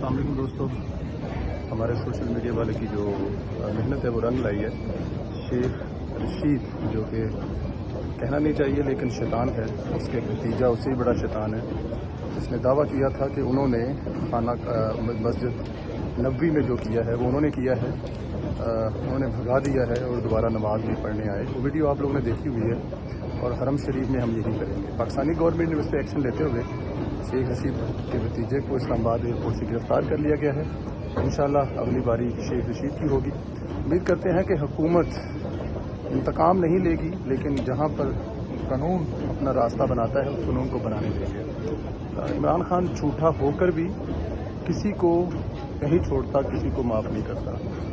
अस्सलाम वालेकुम दोस्तों, हमारे सोशल मीडिया वाले की जो मेहनत है वो रंग लाई है। शेख रशीद जो कि कहना नहीं चाहिए लेकिन शैतान है, उसके भतीजा उससे ही बड़ा शैतान है। इसने दावा किया था कि उन्होंने खाना मस्जिद नबवी में जो किया है वो उन्होंने किया है, उन्होंने भगा दिया है और दोबारा नमाज भी पढ़ने आए। वो वीडियो आप लोगों ने देखी हुई है और हरम शरीफ में हम यही करेंगे। पाकिस्तानी गवर्नमेंट ने इस पर एक्शन लेते हुए शेख रशीद के भतीजे को इस्लामाबाद एयरपोर्ट से गिरफ्तार कर लिया गया है। इंशाल्लाह अगली बारी शेख रशीद की होगी। उम्मीद करते हैं कि हुकूमत इंतकाम नहीं लेगी, लेकिन जहां पर कानून अपना रास्ता बनाता है उस कानून को बनाने देंगे। इमरान खान झूठा होकर भी किसी को नहीं छोड़ता, किसी को माफ़ नहीं करता।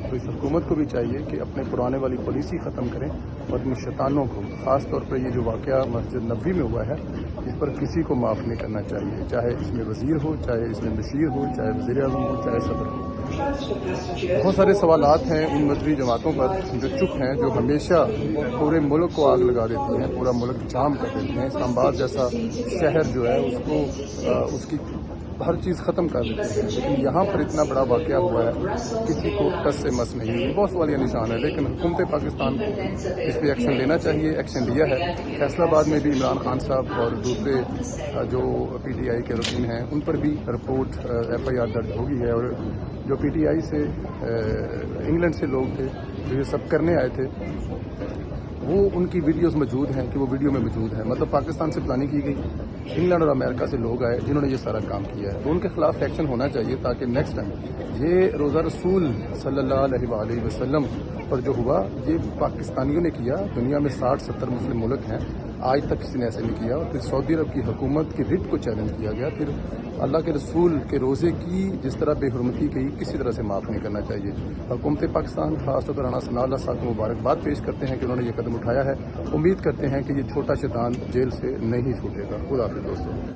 तो इस हुकूमत को भी चाहिए कि अपने पुराने वाली पॉलिसी ख़त्म करें और इन शैतानों को, ख़ास तौर पर ये जो वाक़या मस्जिद नबवी में हुआ है, इस पर किसी को माफ़ नहीं करना चाहिए, चाहे इसमें वज़ीर हो, चाहे इसमें बशीर हो, चाहे वज़ीर-ए-आज़म हो, चाहे सदर हो। बहुत सारे सवालात हैं उन मजहबी जमातों पर जो चुप हैं, जो हमेशा पूरे मुल्क को आग लगा देती हैं, पूरा मुल्क जाम कर देती हैं। इस्लामाबाद जैसा शहर जो है उसको उसकी हर चीज़ ख़त्म कर देते हैं, लेकिन यहाँ पर इतना बड़ा वाक़या हुआ है, किसी को टस से मस नहीं हुई। बहुत सवालिया निशान है, लेकिन हुकूमत पाकिस्तान को इस पर एक्शन लेना चाहिए। एक्शन लिया है। फैसलाबाद में भी इमरान खान साहब और दूसरे जो PTI के रुकन हैं उन पर भी रिपोर्ट FIR दर्ज हो गई है। और जो PTI से इंग्लैंड से लोग थे जो ये सब करने आए थे, वो उनकी वीडियोस मौजूद हैं कि वो वीडियो में मौजूद है। मतलब पाकिस्तान से प्लानिंग की गई, इंग्लैंड और अमेरिका से लोग आए जिन्होंने ये सारा काम किया है, तो उनके खिलाफ एक्शन होना चाहिए ताकि नेक्स्ट टाइम ये रोज़ा रसूल सल्लल्लाहु अलैहि वसल्लम पर जो हुआ ये पाकिस्तानियों ने किया। दुनिया में 60-70 मुस्लिम मुल्क हैं, आज तक किसी ने ऐसे नहीं किया। और फिर सऊदी अरब की हुकूमत की रिट को चैलेंज किया गया। फिर अल्लाह के रसूल के रोज़े की जिस तरह बेहुरमती की किसी तरह से माफ़ नहीं करना चाहिए। हुकूमत पाकिस्तान खासतौर पर राना सनाउल्लाह साहब को मुबारकबाद पेश करते हैं कि उन्होंने ये कदम उठाया है। उम्मीद करते हैं कि ये छोटा शैतान जेल से नहीं छूटेगा। खुदा हाफिज़ दोस्तों।